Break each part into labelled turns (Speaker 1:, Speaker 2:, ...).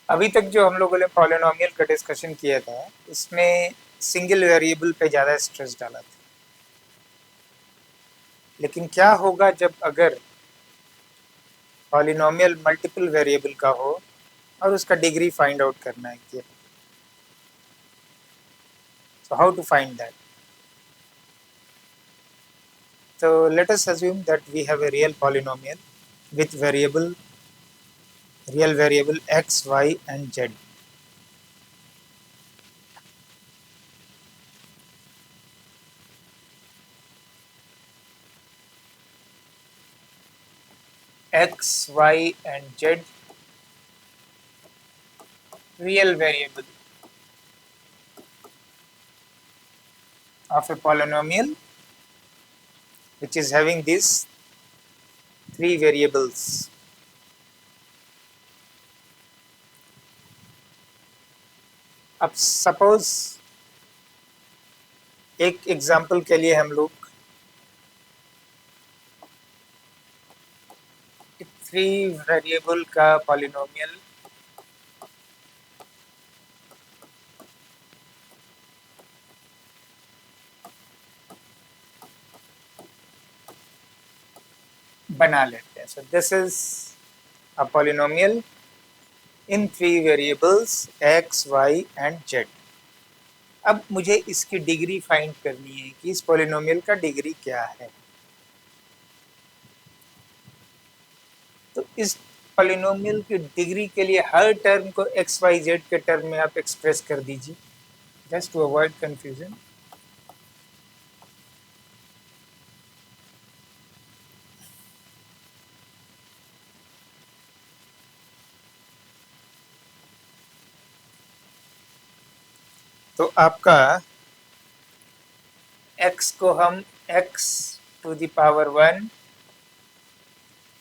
Speaker 1: अभी तक जो हम लोगों ने पॉलिनोमियल का डिस्कशन किया था उसमें सिंगल वेरिएबल पे ज़्यादा स्ट्रेस डाला था। लेकिन क्या होगा जब अगर पॉलिनोमियल मल्टीपल वेरिएबल का हो और उसका डिग्री फाइंड आउट करना है कि so how to find that. So let us assume that we have a real polynomial with real variable x, y and z. X, y and z real variable of a polynomial which is having these three variables. अब suppose एक example के लिए हम लोग three variable का polynomial बना लेते हैं। So this is a polynomial in three variables x, y and z। अब मुझे इसकी डिग्री फाइंड करनी है कि इस पॉलिनोमियल का डिग्री क्या है। तो इस पॉलिनोमियल की डिग्री के लिए हर टर्म को एक्स वाई जेड के टर्म में आप एक्सप्रेस कर दीजिए, जस्ट टू अवॉइड कंफ्यूजन। तो आपका x को हम x to the power 1,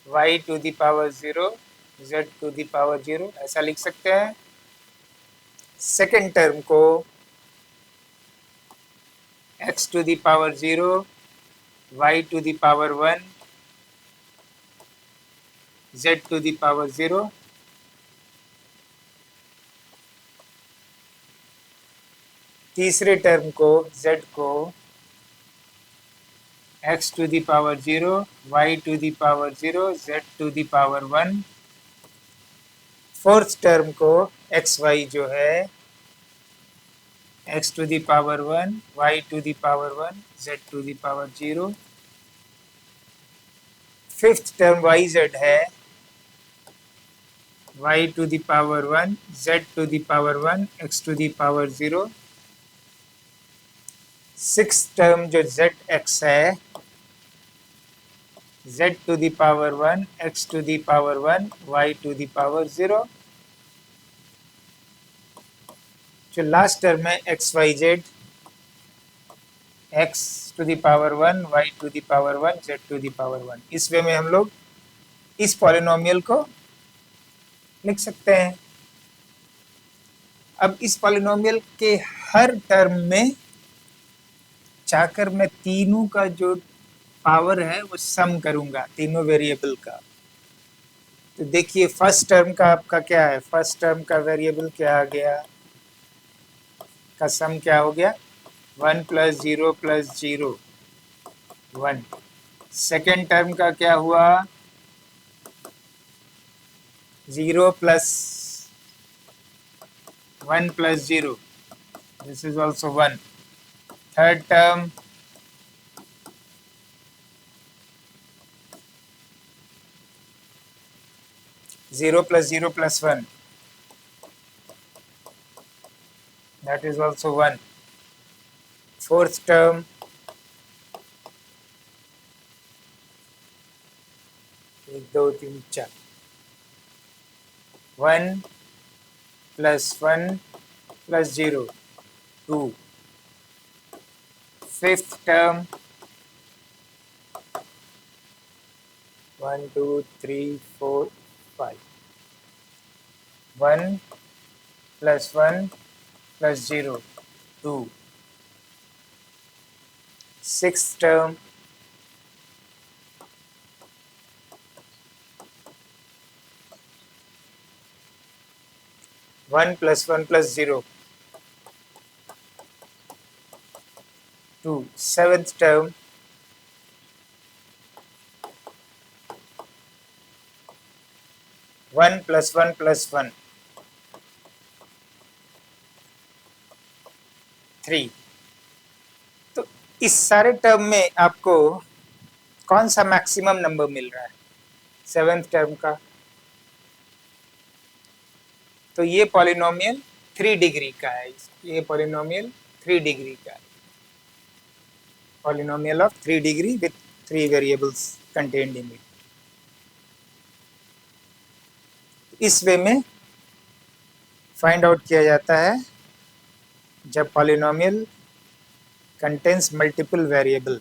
Speaker 1: y to the power 0, z to the power 0 ऐसा लिख सकते हैं। सेकेंड टर्म को x to the power 0, y to the power 1, z to the power 0। तीसरे टर्म को z को x to the power 0, y to the power 0, z to the power 1। Fourth term को x y जो है x to the power 1, y to the power 1, z to the power 0। Fifth term yz है y to the power 1, z to the power 1, x to the power 0। Six term जो zx है z to the power 1, x to the power 1, y to the power 0। जो last term है x y z x to the power 1, y to the power 1, z to the power 1। इस वे में हम लोग इस polynomial को लिख सकते हैं। अब इस पॉलिनोमियल के हर टर्म में चाहकर मैं तीनों का जो पावर है वो सम करूंगा, तीनों वेरिएबल का। तो देखिए फर्स्ट टर्म का आपका क्या है, फर्स्ट टर्म का वेरिएबल क्या आ गया, का सम क्या हो गया 1 प्लस 0 प्लस 0 1। सेकेंड टर्म का क्या हुआ 0 plus 1 plus 0, this is also 1। Third term 0 plus 0 plus 1, that is also 1। fourth term 1 2 3 4, 1 plus 1 plus 0 2। fifth term 1 2 3 4 5, 1 plus 1 plus 0 2। sixth term 1 plus 1 plus 0, 2. Seventh term, 1 plus 1 plus 1, 3. तो इस सारे term में आपको कौन सा मैक्सिमम नंबर मिल रहा है seventh term का? तो ये पॉलिनोमियल 3 डिग्री का है, ये पॉलिनोमियल 3 डिग्री का है, polynomial of 3 degree with 3 variables contained in it. इस वे में फाइंड आउट किया जाता है जब पॉलिनोमियल कंटेन्स मल्टीपल वेरिएबल।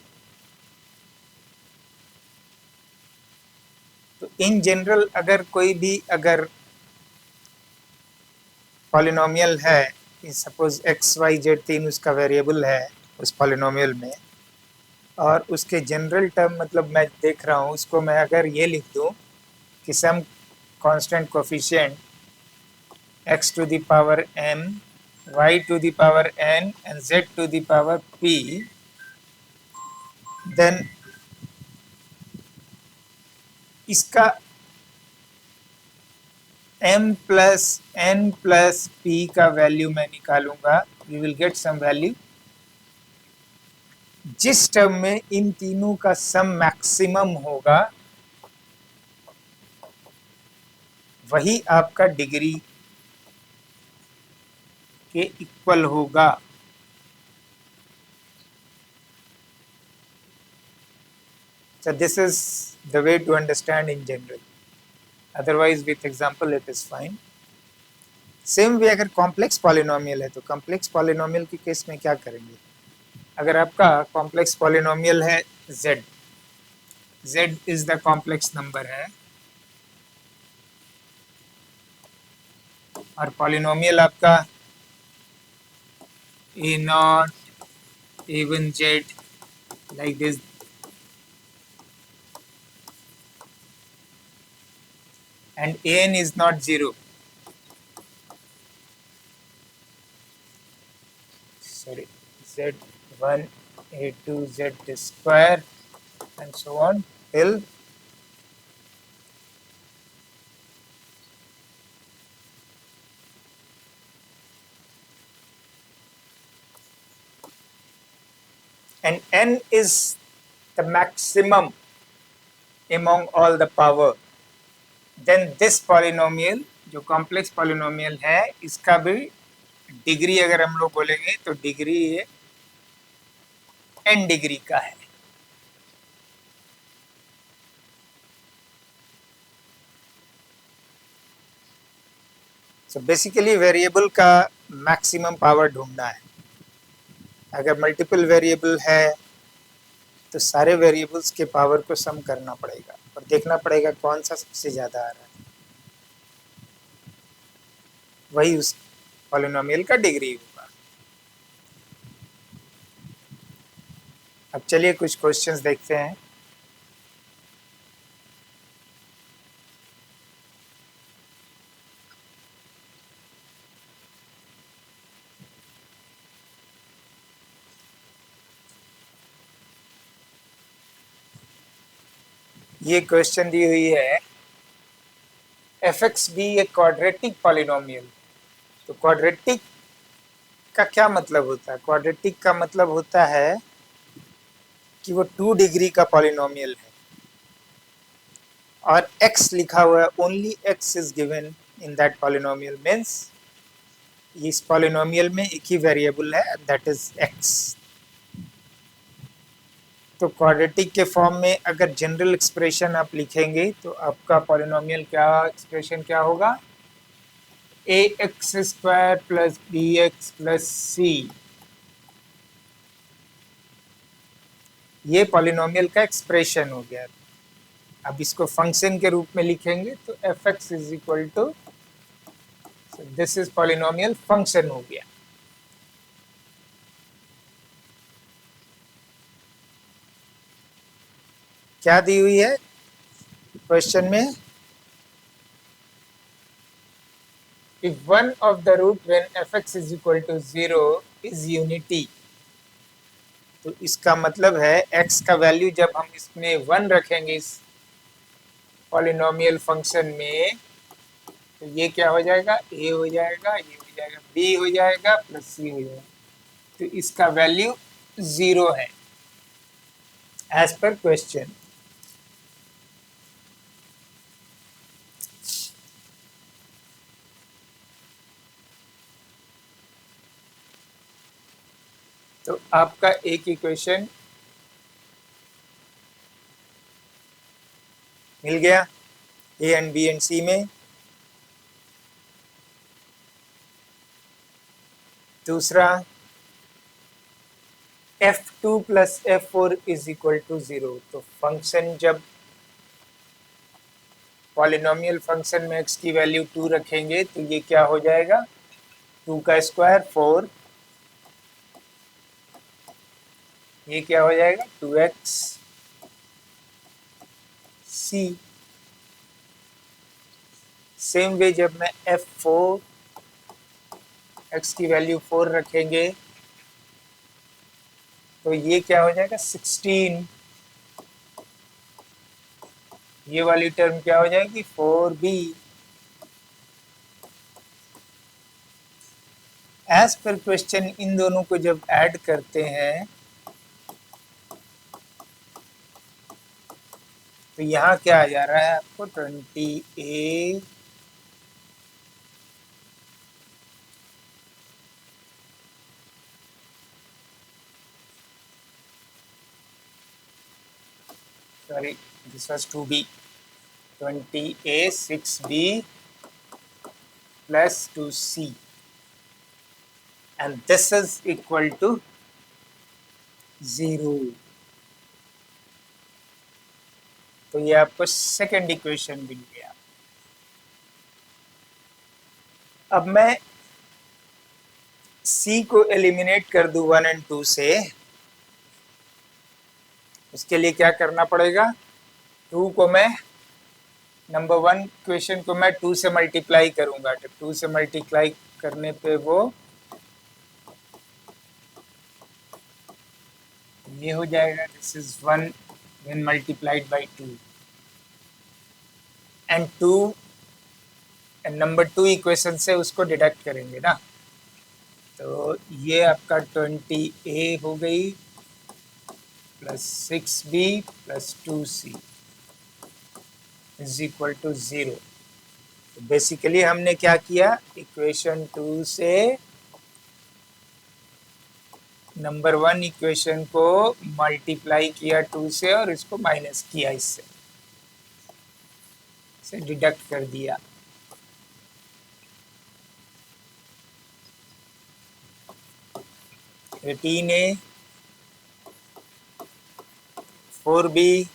Speaker 1: तो इन जनरल अगर कोई भी अगर पॉलिनोमियल है, सपोज एक्स वाई जेड 3 उसका वेरिएबल है उस पॉलिनोमियल में, और उसके जनरल टर्म मतलब मैं देख रहा हूँ उसको, मैं अगर ये लिख दूँ कि some constant coefficient x to the power m, y to the power n and z to the power p, then इसका m plus n plus p का वैल्यू मैं निकालूंगा, we will get some value. जिस term में इन तीनों का सम maximum होगा वही आपका डिग्री के इक्वल होगा। So this is the way to understand in general. Otherwise with example it is fine. Same way अगर कॉम्प्लेक्स पॉलिनोमियल है तो कॉम्प्लेक्स पॉलिनोमियल के केस में क्या करेंगे? अगर आपका कॉम्प्लेक्स पॉलिनोमियल है z, z is the complex number है, और पॉलिनोमियल आपका a not a1 z like this, and an is not 0. Sorry, z1 a2 z square and so on till and n is the maximum among all the power, then this polynomial जो complex polynomial है इसका भी degree अगर हम लोग बोलेंगे तो degree ये n डिग्री का है। सो बेसिकली वेरिएबल का मैक्सिमम पावर ढूंढना है। अगर मल्टीपल वेरिएबल है तो सारे वेरिएबल्स के पावर को सम करना पड़ेगा और देखना पड़ेगा कौन सा सबसे ज़्यादा आ रहा है, वही उस पॉलिनोमियल का डिग्री होगा। अब चलिए कुछ क्वेश्चंस देखते हैं। ये क्वेश्चन दी हुई है f x be a quadratic polynomial. तो क्वाड्रेटिक का क्या मतलब होता है? क्वाड्रेटिक का मतलब होता है कि वो 2 डिग्री का पॉलिनोमियल है और x लिखा हुआ है, only x is given in that polynomial, means इस पॉलिनोमियल में एक ही वेरिएबल है दैट इज x। तो क्वाड्रेटिक के फॉर्म में अगर जनरल एक्सप्रेशन आप लिखेंगे तो आपका पॉलिनोमियल क्या एक्सप्रेशन क्या होगा? ax square plus bx plus c, ये पॉलिनोमियल का एक्सप्रेशन हो गया। अब इसको फंक्शन के रूप में लिखेंगे तो f x is equal to, this is polynomial function हो गया। क्या दी हुई है क्वेश्चन में? if one of the root when fx is equal to 0 is unity, तो इसका मतलब है x का वैल्यू जब हम इसमें 1 रखेंगे इस पॉलिनोमियल फंक्शन में, तो ये क्या हो जाएगा, a हो जाएगा, ये हो जाएगा b हो जाएगा प्लस c हो जाएगा, तो इसका वैल्यू 0 है एज पर क्वेश्चन। तो आपका एक इक्वेशन मिल गया ए एंड बी एंड सी में। दूसरा f2 plus f4 is equal to 0, तो फंक्शन जब पॉलिनोमियल फंक्शन में x की वैल्यू 2 रखेंगे तो ये क्या हो जाएगा, 2 का स्क्वायर 4, ये क्या हो जाएगा 2x c। सेम वे जब मैं f4 x की वैल्यू 4 रखेंगे तो ये क्या हो जाएगा 16, ये वाली टर्म क्या हो जाएगी 4b। As per question in दोनों को जब ऐड करते हैं तो यहाँ क्या आ जा रहा है आपको 20a sorry this was 2b, 20a 6b plus 2c and this is equal to 0। तो ये आपको सेकेंड इक्वेशन मिल गया। अब मैं c को एलिमिनेट कर दूं 1 एंड 2 से, उसके लिए क्या करना पड़ेगा, 2 को मैं नंबर 1 इक्वेशन को मैं 2 से मल्टीप्लाई करूंगा, तो 2 से मल्टीप्लाई करने पे वो ये हो जाएगा, this is 1 when multiplied by 2 and 2 and number 2 equation से उसको डिडक्ट करेंगे ना, तो ये आपका 20a हो गई plus 6b plus 2c is equal to 0। तो बेसिकली हमने क्या किया, इक्वेशन 2 से नंबर 1 इक्वेशन को मल्टीप्लाई किया 2 से और इसको माइनस किया, इससे डिडक्ट कर दिया। Eighteen a 4b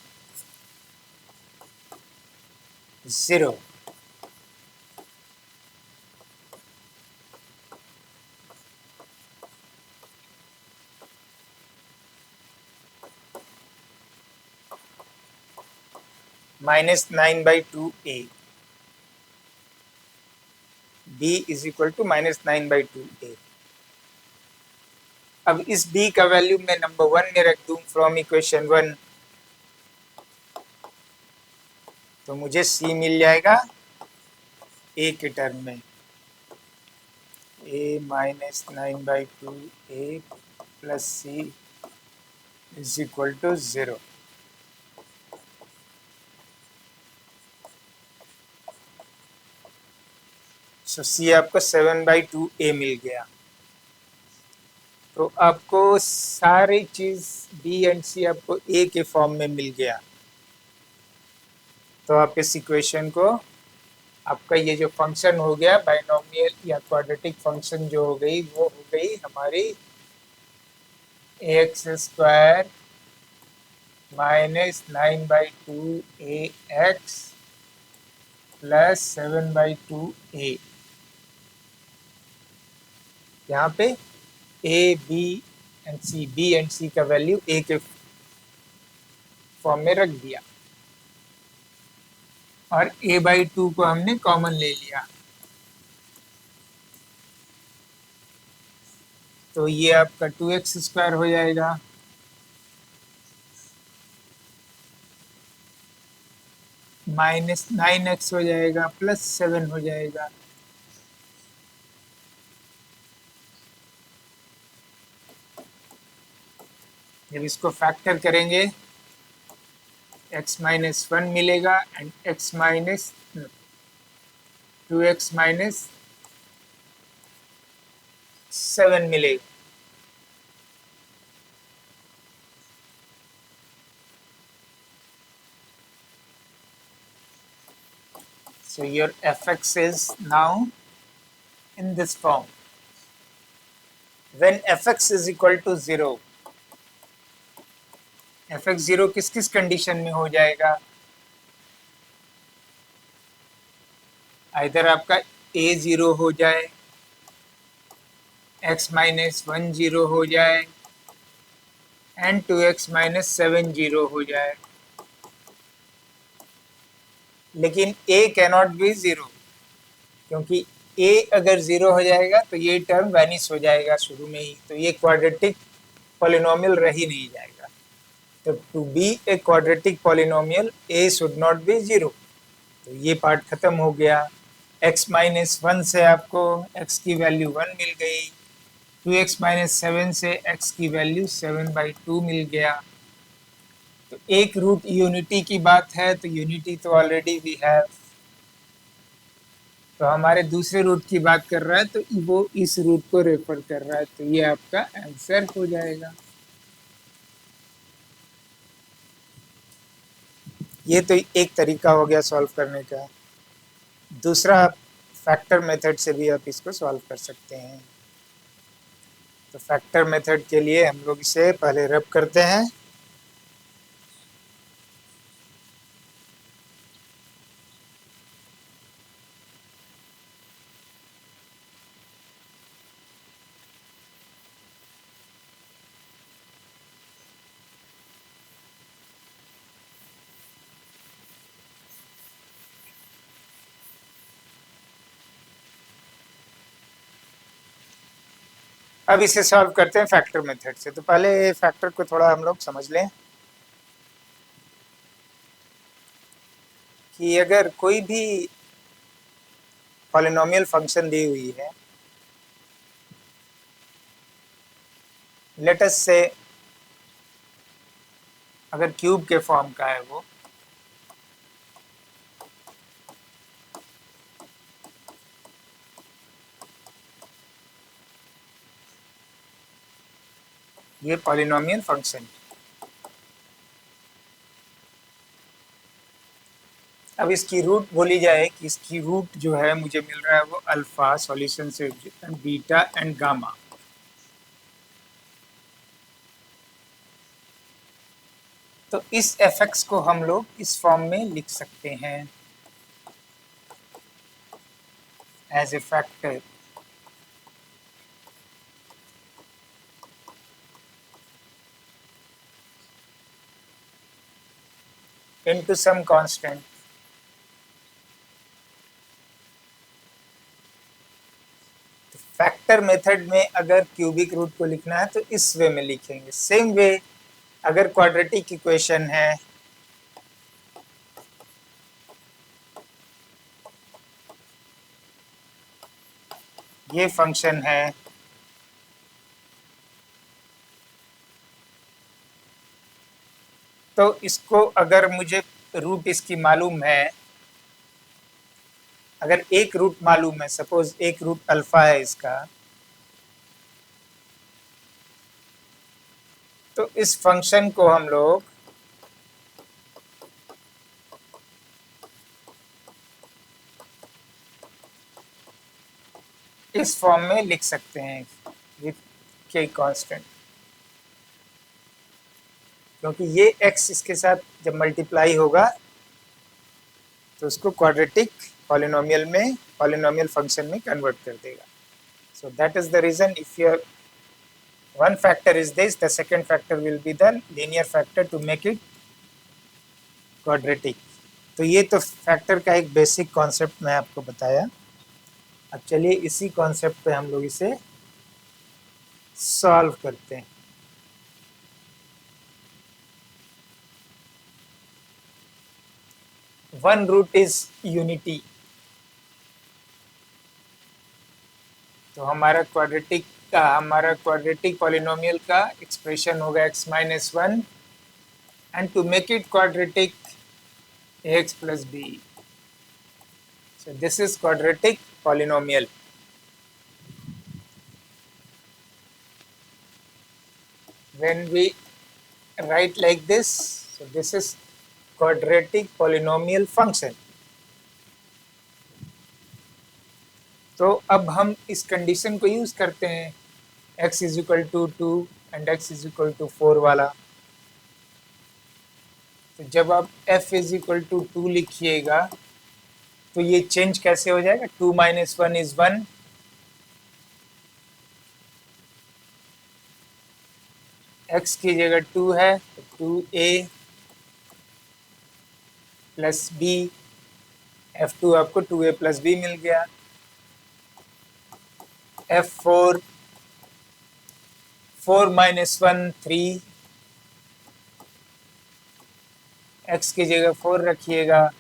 Speaker 1: 0, minus 9/2a, b is equal to minus 9/2a। अब इस b का वैल्यू मैं नंबर 1 में रख दूं फ्रॉम इक्वेशन 1, तो मुझे c मिल जाएगा a के टर्म में, a minus 9/2a plus c is equal to 0। So c आपको 7/2a मिल गया। तो आपको सारी चीज बी एंड सी आपको ए के फॉर्म में मिल गया। तो आप इस इक्वेशन को, आपका ये जो फंक्शन हो गया बाइनोमियल या क्वाड्रेटिक फंक्शन जो हो गई, वो हो गई हमारी x square minus 9/2ax plus 7/2a। यहाँ पे ए बी एंड सी का वैल्यू ए के फॉर्म में रख दिया और a/2 को हमने कॉमन ले लिया। तो ये आपका 2x² हो जाएगा, -9x हो जाएगा, +7 हो जाएगा। जब इसको फैक्टर करेंगे x-1 मिलेगा एंड x माइनस 2x-7 मिलेगा। So your fx is now in this form. When fx is equal to 0, fx 0 किस किस कंडीशन में हो जाएगा? इधर आपका a 0 हो जाए, x-1 0 हो जाए एंड 2x-7 0 हो जाए। लेकिन a कैनॉट बी 0, क्योंकि a अगर 0 हो जाएगा तो ये टर्म वैनिश हो जाएगा शुरू में ही, तो ये क्वाड्रेटिक पॉलिनोमियल रह ही नहीं जाएगा। तो to be a quadratic polynomial a should not be 0। तो ये पार्ट खत्म हो गया। x-1 से आपको x की वैल्यू 1 मिल गई, 2x-7 से x की वैल्यू 7/2 मिल गया। तो एक रूट यूनिटी की बात है, तो यूनिटी तो ऑलरेडी वी हैव। तो हमारे दूसरे रूट की बात कर रहा है तो वो इस रूट को रेफर कर रहा है, तो ये आपका आंसर हो जाएगा। ये तो एक तरीका हो गया सॉल्व करने का। दूसरा, फैक्टर मेथड से भी आप इसको सॉल्व कर सकते हैं। तो फैक्टर मेथड के लिए हम लोग इसे पहले रब करते हैं। अब इसे सॉल्व करते हैं फैक्टर मेथड से। तो पहले फैक्टर को थोड़ा हम लोग समझ लें कि अगर कोई भी पॉलिनोमियल फंक्शन दी हुई है, लेट अस से अगर क्यूब के फॉर्म का है वो, ये पॉलिनोमियल फंक्शन। अब इसकी रूट बोली जाए कि इसकी रूट जो है मुझे मिल रहा है वो अल्फा सॉल्यूशन से बीटा एंड गामा। तो इस fx को हम लोग इस फॉर्म में लिख सकते हैं as a factor into some constant. Factor method में अगर क्यूबिक रूट को लिखना है तो इस वे में लिखेंगे। सेम वे अगर क्वाड्रेटिक इक्वेशन है, ये फंक्शन है, तो इसको अगर मुझे रूट इसकी मालूम है, अगर एक रूट मालूम है, सपोज एक रूट अल्फा है इसका, तो इस फंक्शन को हम लोग इस फॉर्म में लिख सकते हैं विथ के कांस्टेंट, क्योंकि ये x इसके साथ जब मल्टीप्लाई होगा तो उसको क्वाड्रेटिक पॉलिनोमियल में, पॉलिनोमियल फंक्शन में कन्वर्ट कर देगा। So that is the reason if your one factor is this, the second factor will be the linear factor to make it quadratic। तो ये तो फैक्टर का एक बेसिक कॉन्सेप्ट मैं आपको बताया। अब चलिए इसी कॉन्सेप्ट पे हम लोग इसे सॉल्व करते हैं। वन रूट इज यूनिटी, तो हमारा क्वाड्रेटिक पॉलिनोमियल का एक्सप्रेशन होगा x minus one, and to make it quadratic ax plus b. So this is quadratic polynomial. When we write like this, so this is quadratic polynomial function. तो अब हम इस condition को use करते हैं, x is equal to 2 and x is equal to 4 वाला। तो जब आप f इज इक्वल टू 2 लिखिएगा तो ये चेंज कैसे हो जाएगा, 2 माइनस 1 इज 1, x की जगह 2 है तो 2a प्लस b, f2 आपको 2a प्लस b मिल गया, f4 4 माइनस 1 3, x की जगह 4 रखिएगा,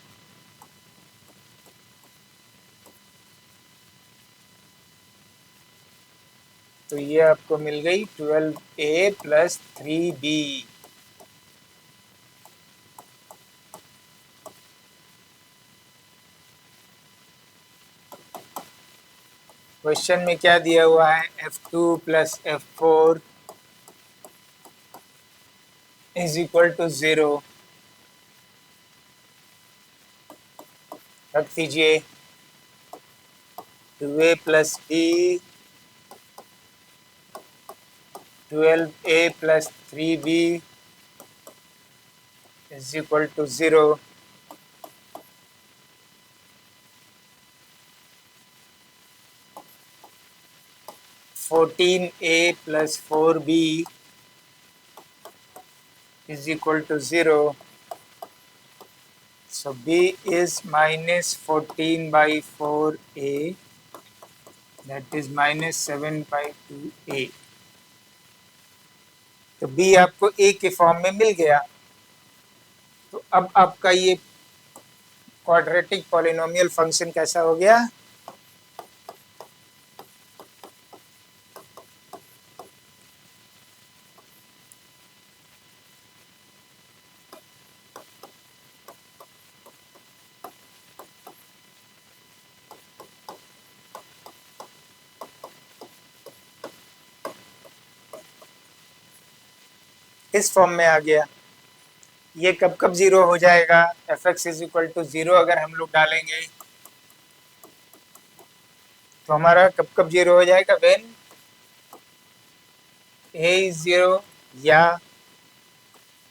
Speaker 1: तो ये आपको मिल गई 12a प्लस 3b। क्वेश्चन में क्या दिया हुआ है, f2 plus f4 is equal to 0। रख दीजिए 2a plus b 12a plus 3b is equal to 0। Fourteen a plus 4b is equal to 0. So b is minus 14 by 4a, that is minus 7 by 2a. तो b आपको a के form में मिल गया। तो अब आपका ये क्वाड्रेटिक पॉलिनोमियल फंक्शन कैसा हो गया, इस फॉर्म में आ गया। ये कब कब जीरो हो जाएगा, f x is equal to 0 अगर हम लोग डालेंगे तो हमारा कब कब जीरो हो जाएगा, व्हेन a इज 0 या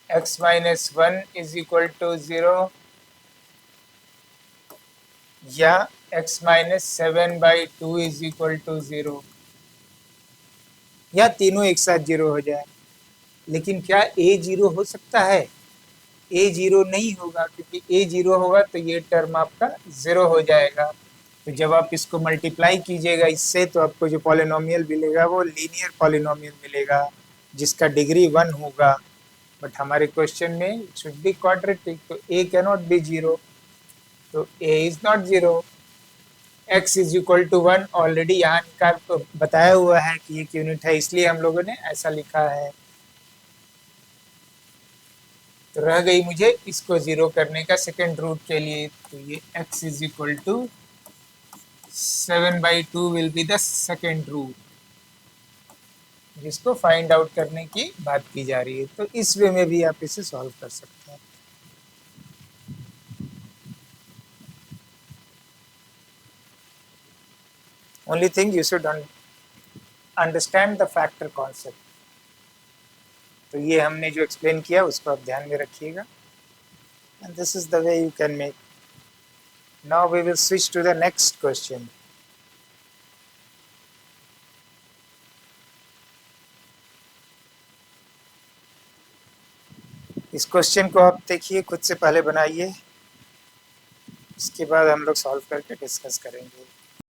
Speaker 1: x minus 1 is equal to 0 या x minus 7 by 2 is equal to 0, या तीनों एक साथ जीरो हो जाए। लेकिन क्या a जीरो हो सकता है, a जीरो नहीं होगा, क्योंकि a जीरो होगा तो ये टर्म आपका 0 हो जाएगा। तो जब आप इसको मल्टीप्लाई कीजिएगा इससे तो आपको जो पॉलिनोमियल मिलेगा वो लीनियर पॉलिनोमियल मिलेगा जिसका डिग्री 1 होगा। बट हमारे क्वेश्चन में इट शुड बी क्वाड्रेटिक, तो a कैन नॉट बी 0, तो a is not 0। x is equal to 1 already यहाँ का बताया हुआ है कि एक यूनिट है, इसलिए हम लोगों ने ऐसा लिखा है। तो रह गई मुझे इसको 0 करने का सेकेंड रूट के लिए, तो ये x is equal to 7 by 2 will be the second root, जिसको फाइंड आउट करने की बात की जा रही है। तो इस वे में भी आप इसे सॉल्व कर सकते हैं। Only thing you should understand the factor concept. तो ये हमने जो एक्सप्लेन किया उसको आप ध्यान में रखिएगा, and this is the way you can make. Now we will switch to the next question. इस क्वेश्चन को आप देखिए, खुद से पहले बनाइए, इसके बाद हम लोग सॉल्व करके डिस्कस करेंगे।